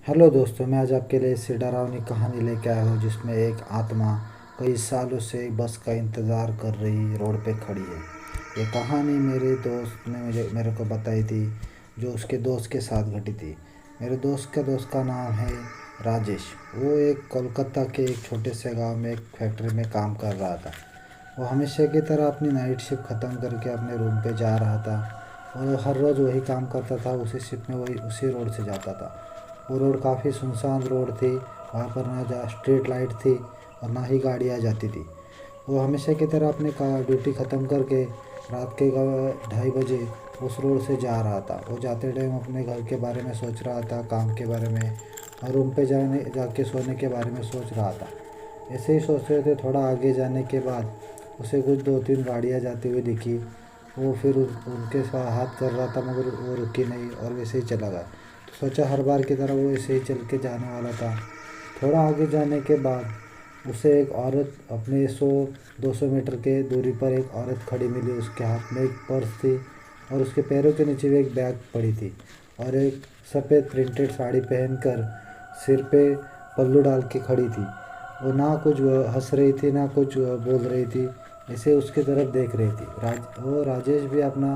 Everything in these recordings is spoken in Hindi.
हेलो दोस्तों, मैं आज आपके लिए इस डरावनी कहानी लेके आया हूँ जिसमें एक आत्मा कई सालों से बस का इंतज़ार कर रही रोड पे खड़ी है। ये कहानी मेरे दोस्त ने मेरे को बताई थी, जो उसके दोस्त के साथ घटी थी। मेरे दोस्त का नाम है राजेश। वो एक कोलकाता के एक छोटे से गांव में एक फैक्ट्री में काम कर रहा था। वो हमेशा की तरह अपनी नाइट शिफ्ट ख़त्म करके अपने रूम पे जा रहा था और वो हर रोज़ वही काम करता था। उसी शिफ्ट में वही उसी रोड से जाता था। वो रोड काफ़ी सुनसान रोड थी। वहाँ पर ना जा स्ट्रीट लाइट थी और ना ही गाड़ियाँ जाती थी। वो हमेशा की तरह अपने का ड्यूटी ख़त्म करके रात के 2:30 बजे उस रोड से जा रहा था। वो जाते टाइम अपने घर के बारे में सोच रहा था, काम के बारे में, और रूम पे जाके सोने के बारे में सोच रहा था। ऐसे ही सोच रहे थे, थोड़ा आगे जाने के बाद उसे कुछ 2-3 गाड़ियाँ जाती हुई दिखी। वो फिर उनके साथ हाथ कर रहा था, मगर वो रुकी नहीं और वैसे ही चला गया। तो सोचा हर बार की तरह वो ऐसे ही चल के जाने वाला था। थोड़ा आगे जाने के बाद उसे एक औरत अपने 100-200 मीटर के दूरी पर एक औरत खड़ी मिली। उसके हाथ में एक पर्स थी और उसके पैरों के नीचे भी एक बैग पड़ी थी, और एक सफ़ेद प्रिंटेड साड़ी पहनकर सिर पे पल्लू डाल के खड़ी थी। वो ना कुछ हंस रही थी ना कुछ बोल रही थी, ऐसे उसकी तरफ देख रही थी। वो राजेश भी अपना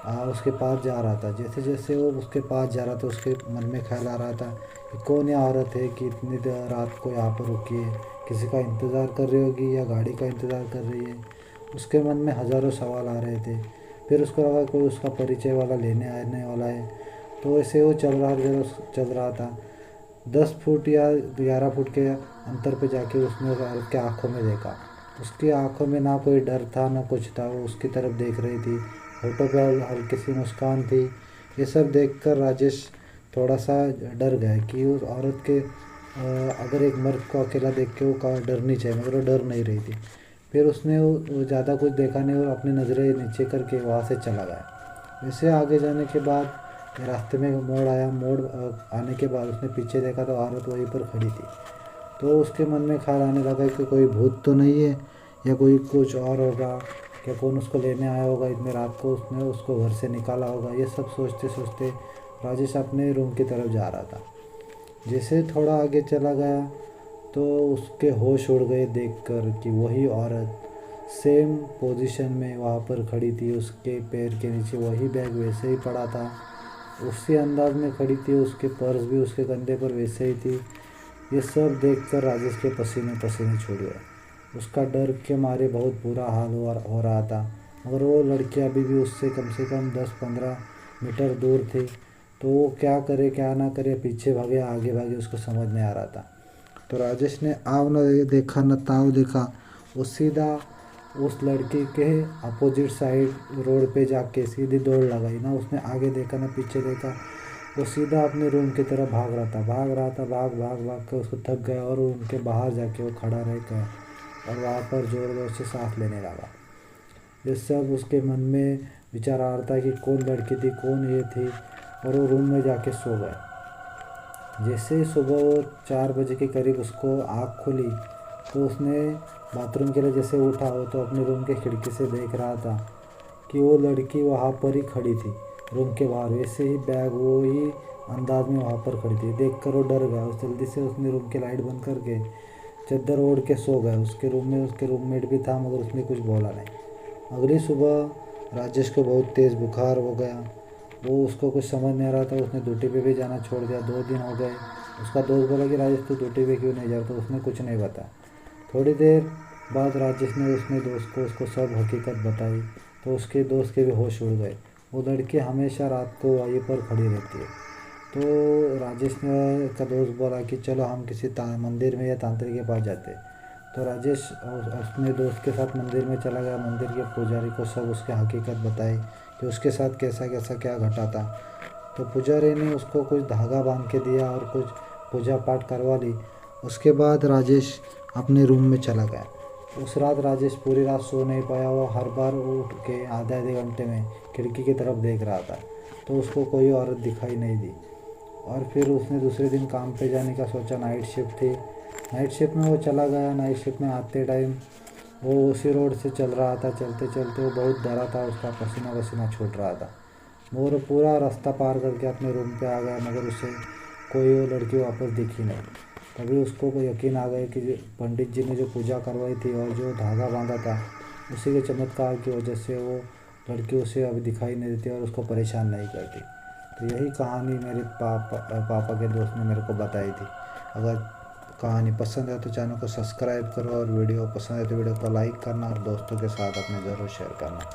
उसके पास जा रहा था। जैसे जैसे वो उसके पास जा रहा था, उसके मन में ख्याल आ रहा था कि कौन ये औरत है कि इतनी देर रात को यहाँ पर रुकी है, किसी का इंतज़ार कर रही होगी या गाड़ी का इंतज़ार कर रही है। उसके मन में हज़ारों सवाल आ रहे थे। फिर उसको लगा कोई उसका परिचय वाला लेने आने वाला है। तो ऐसे वो चल रहा था। 10 फुट या 11 फुट के अंतर पे जाके उसने उस औरत के आँखों में देखा। उसकी आँखों में ना कोई डर था ना कुछ था। वो उसकी तरफ देख रही थी। होठों पे हल्की सी मुस्कान थी। ये सब देखकर राजेश थोड़ा सा डर गया कि उस औरत के अगर एक मर्द को अकेला देख के वो का डरनी चाहिए, मगर वो डर नहीं रही थी। फिर उसने वो ज़्यादा कुछ देखा नहीं और अपनी नज़रें नीचे करके वहाँ से चला गया। वैसे आगे जाने के बाद रास्ते में मोड़ आया। मोड़ आने के बाद उसने पीछे देखा तो औरत वहीं पर खड़ी थी। तो उसके मन में ख्याल आने लगा कि कोई भूत तो नहीं है, या कोई कुछ और होगा, क्या कौन उसको लेने आया होगा इतने रात को, उसने उसको घर से निकाला होगा। ये सब सोचते सोचते राजेश अपने रूम की तरफ जा रहा था। जैसे थोड़ा आगे चला गया तो उसके होश उड़ गए देखकर कि वही औरत सेम पोजीशन में वहाँ पर खड़ी थी। उसके पैर के नीचे वही बैग वैसे ही पड़ा था, उसी अंदाज में खड़ी थी। उसके पर्स भी उसके कंधे पर वैसे ही थी। ये सब देखकर राजेश के पसीने पसीने छूट गए। उसका डर के मारे बहुत बुरा हाल हो रहा था। मगर वो लड़की अभी भी उससे कम से कम 10-15 मीटर दूर थी। तो वो क्या करे क्या ना करे, पीछे भागे आगे भागे, उसको समझ नहीं आ रहा था। तो राजेश ने आव न देखा न ताव देखा, वो सीधा उस लड़की के अपोजिट साइड रोड पे जाके सीधी दौड़ लगाई। ना उसने आगे देखा ना पीछे देखा। वो सीधा अपने रूम की तरफ भाग भाग भाग कर उसको थक गया और उनके बाहर जाके वो खड़ा रह गया और वहाँ पर ज़ोर ज़ोर से सांस लेने लगा। ये सब उसके मन में विचार आ रहा था कि कौन लड़की थी, कौन ये थी। और वो रूम में जाके सो गए। जैसे ही सुबह वो 4 बजे के करीब उसको आँख खुली तो उसने बाथरूम के लिए जैसे उठा, वो तो अपने रूम के खिड़की से देख रहा था कि वो लड़की वहाँ पर ही खड़ी थी रूम के बाहर। वैसे ही बैग वो ही अंदाज में वहाँ पर खड़ी थी। देख कर वो डर गया। उस जल्दी से उसने रूम की लाइट बंद करके चद्दर ओढ़ के सो गया। उसके रूम में उसके रूममेट भी था, मगर उसने कुछ बोला नहीं। अगली सुबह राजेश को बहुत तेज़ बुखार हो गया। वो उसको कुछ समझ नहीं आ रहा था। उसने ड्यूटी पे भी जाना छोड़ दिया। 2 दिन हो गए। उसका दोस्त बोला कि राजेश तू ड्यूटी पे क्यों नहीं जा रहा, तो उसने कुछ नहीं बताया। थोड़ी देर बाद राजेश ने उसने दोस्त को उसको सब हकीकत बताई। तो उसके दोस्त के भी होश उड़ गए। वो लड़की हमेशा रात को वहीं पर खड़ी रहती है। तो राजेश ने का दोस्त बोला कि चलो हम किसी मंदिर में या तांत्रिक के पास जाते। तो राजेश अपने दोस्त के साथ मंदिर में चला गया। मंदिर के पुजारी को सब उसकी हकीकत बताई कि उसके साथ कैसा कैसा क्या घटा था। तो पुजारी ने उसको कुछ धागा बांध के दिया और कुछ पूजा पाठ करवा ली। उसके बाद राजेश अपने रूम में चला गया। उस रात राजेश पूरी रात सो नहीं पाया। वो हर बार उठ के आधे आधे घंटे में खिड़की की तरफ देख रहा था, तो उसको कोई औरत दिखाई नहीं दी। और फिर उसने दूसरे दिन काम पे जाने का सोचा। नाइट शिफ्ट थी। नाइट शिफ्ट में वो चला गया। नाइट शिफ्ट में आते टाइम वो उसी रोड से चल रहा था। चलते चलते वो बहुत डरा था। उसका पसीना पसीना छूट रहा था। वो पूरा रास्ता पार करके अपने रूम पे आ गया, मगर उसे कोई वो लड़की वापस दिखी नहीं। तभी उसको यकीन आ गया कि पंडित जी ने जो पूजा करवाई थी और जो धागा बांधा था उसी के चमत्कार की वजह से वो लड़की उसे अभी दिखाई नहीं देती और उसको परेशान नहीं करती। तो यही कहानी मेरे पापा के दोस्त ने मेरे को बताई थी। अगर कहानी पसंद है तो चैनल को सब्सक्राइब करो और वीडियो पसंद है तो वीडियो को लाइक करना और दोस्तों के साथ अपने ज़रूर शेयर करना।